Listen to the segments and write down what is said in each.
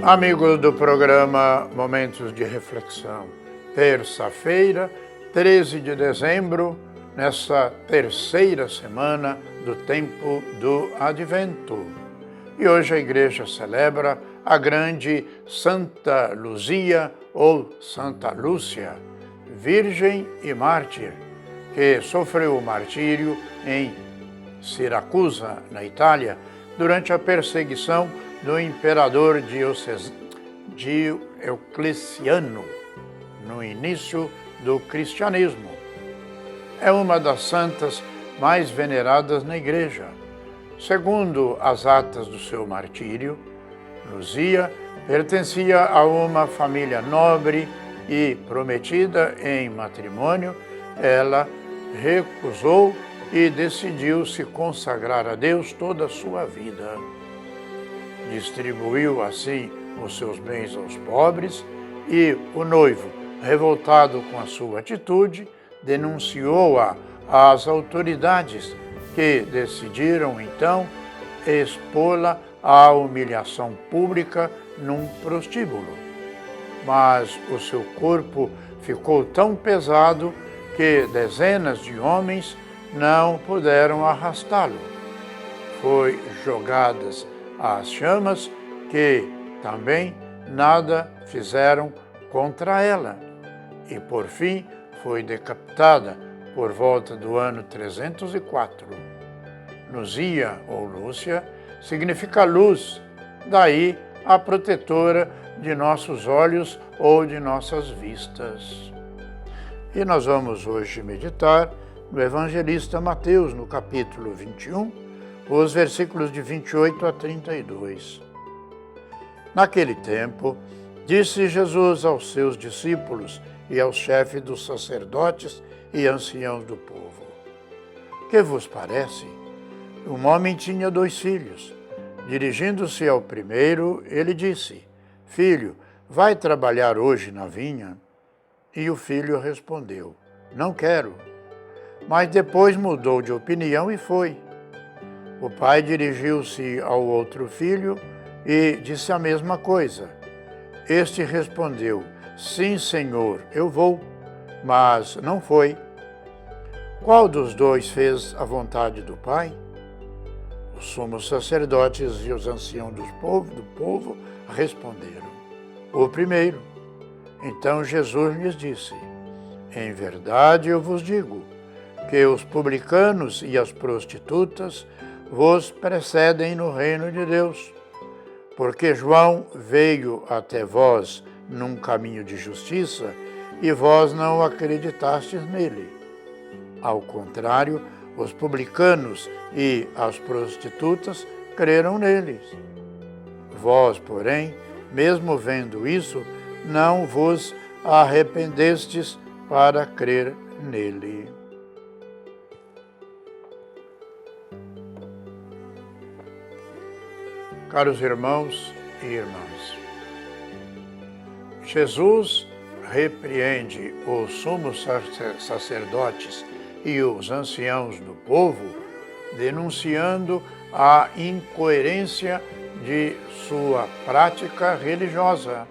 Amigos do programa Momentos de Reflexão, terça-feira, 13 de dezembro, nessa terceira semana do tempo do Advento. E hoje a igreja celebra a grande Santa Luzia ou Santa Lúcia, virgem e mártir, que sofreu o martírio em Siracusa, na Itália, durante a perseguição do imperador Diocleciano, no início do cristianismo. É uma das santas mais veneradas na Igreja. Segundo as atas do seu martírio, Luzia pertencia a uma família nobre e, prometida em matrimônio, ela recusou e decidiu se consagrar a Deus toda a sua vida. Distribuiu assim os seus bens aos pobres e o noivo, revoltado com a sua atitude, denunciou-a às autoridades, que decidiram então expô-la à humilhação pública num prostíbulo. Mas o seu corpo ficou tão pesado que dezenas de homens não puderam arrastá-lo. Foi jogadas às chamas, que também nada fizeram contra ela, e por fim foi decapitada por volta do ano 304. Luzia ou Lúcia significa luz, daí a protetora de nossos olhos ou de nossas vistas. E nós vamos hoje meditar no evangelista Mateus, no capítulo 21, os versículos de 28 a 32. Naquele tempo, disse Jesus aos seus discípulos e aos chefes dos sacerdotes e anciãos do povo: Que vos parece? Um homem tinha 2 filhos. Dirigindo-se ao primeiro, ele disse: Filho, vai trabalhar hoje na vinha? E o filho respondeu: Não quero. Mas depois mudou de opinião e foi. O pai dirigiu-se ao outro filho e disse a mesma coisa. Este respondeu: Sim, Senhor, eu vou. Mas não foi. Qual dos 2 fez a vontade do pai? Os sumos sacerdotes e os anciãos do povo responderam: O primeiro. Então Jesus lhes disse: Em verdade eu vos digo que os publicanos e as prostitutas vos precedem no reino de Deus. Porque João veio até vós num caminho de justiça e vós não acreditastes nele. Ao contrário, os publicanos e as prostitutas creram neles. Vós, porém, mesmo vendo isso, não vos arrependestes para crer nele. Caros irmãos e irmãs, Jesus repreende os sumos sacerdotes e os anciãos do povo, denunciando a incoerência de sua prática religiosa.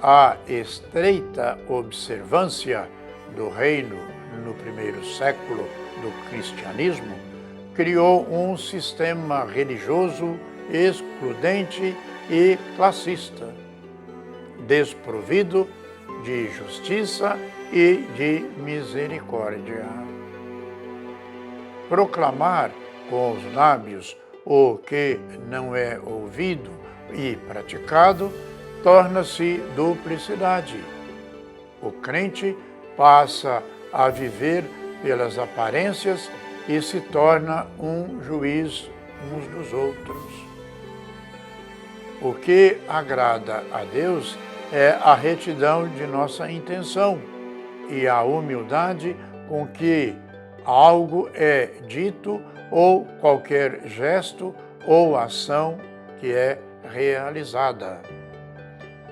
A estreita observância do reino no primeiro século do cristianismo criou um sistema religioso excludente e classista, desprovido de justiça e de misericórdia. Proclamar com os lábios o que não é ouvido e praticado torna-se duplicidade. O crente passa a viver pelas aparências e se torna um juiz uns dos outros. O que agrada a Deus é a retidão de nossa intenção e a humildade com que algo é dito ou qualquer gesto ou ação que é realizada.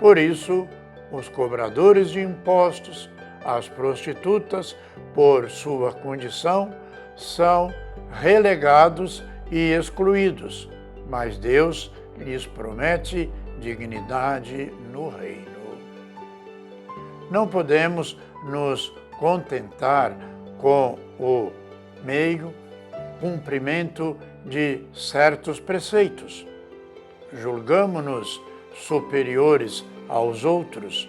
Por isso, os cobradores de impostos, as prostitutas, por sua condição, são relegados e excluídos, mas Deus lhes promete dignidade no reino. Não podemos nos contentar com o meio cumprimento de certos preceitos. Julgamo-nos superiores aos outros.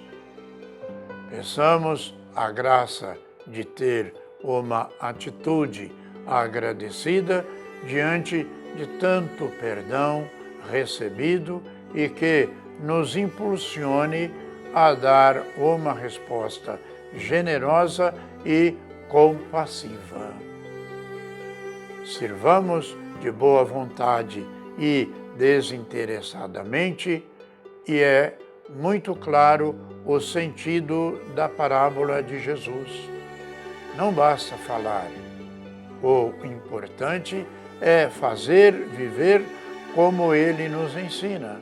Peçamos a graça de ter uma atitude agradecida diante de tanto perdão recebido e que nos impulsione a dar uma resposta generosa e compassiva. Sirvamos de boa vontade e desinteressadamente, e é muito claro o sentido da parábola de Jesus. Não basta falar. O importante é fazer viver como ele nos ensina.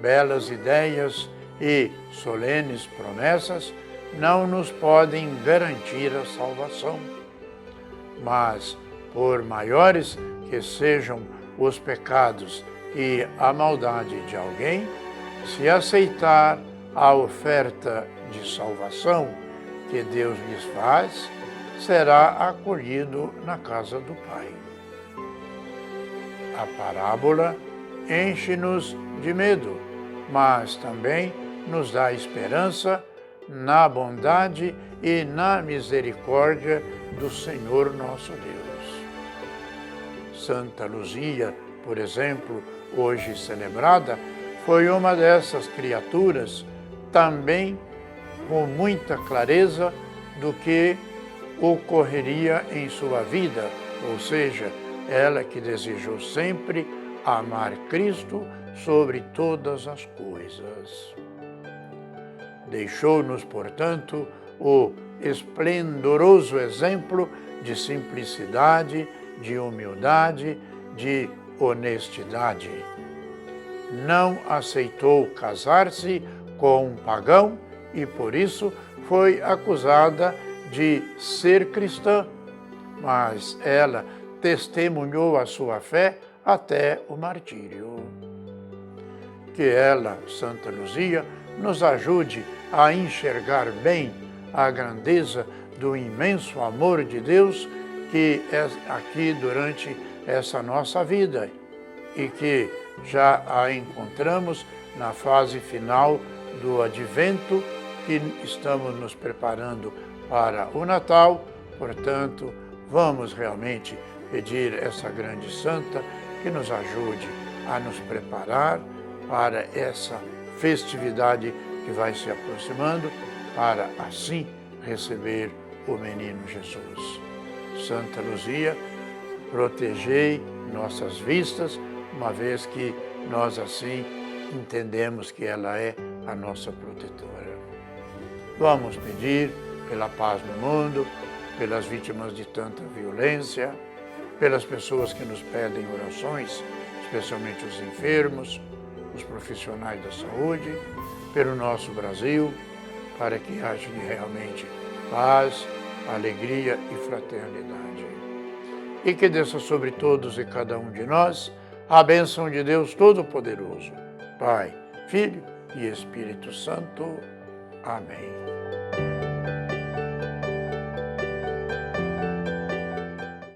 Belas ideias e solenes promessas não nos podem garantir a salvação. Mas, por maiores que sejam os pecados e a maldade de alguém, se aceitar a oferta de salvação que Deus lhes faz, será acolhido na casa do Pai. A parábola enche-nos de medo, mas também nos dá esperança na bondade e na misericórdia do Senhor nosso Deus. Santa Luzia, por exemplo, hoje celebrada, foi uma dessas criaturas, também com muita clareza do que ocorreria em sua vida, ou seja, ela que desejou sempre amar Cristo sobre todas as coisas. Deixou-nos, portanto, o esplendoroso exemplo de simplicidade, de humildade, de honestidade. Não aceitou casar-se com um pagão e, por isso, foi acusada de ser cristã, mas ela testemunhou a sua fé até o martírio. Que ela, Santa Luzia, nos ajude a enxergar bem a grandeza do imenso amor de Deus que é aqui durante essa nossa vida e que já a encontramos na fase final do Advento, que estamos nos preparando para o Natal. Portanto, vamos realmente pedir essa grande santa que nos ajude a nos preparar para essa festividade que vai se aproximando, para assim receber o menino Jesus. Santa Luzia, protegei nossas vistas, uma vez que nós assim entendemos que ela é a nossa protetora. Vamos pedir pela paz no mundo, pelas vítimas de tanta violência, pelas pessoas que nos pedem orações, especialmente os enfermos, os profissionais da saúde, pelo nosso Brasil, para que haja realmente paz, alegria e fraternidade. E que desça sobre todos e cada um de nós a bênção de Deus Todo-Poderoso, Pai, Filho e Espírito Santo. Amém.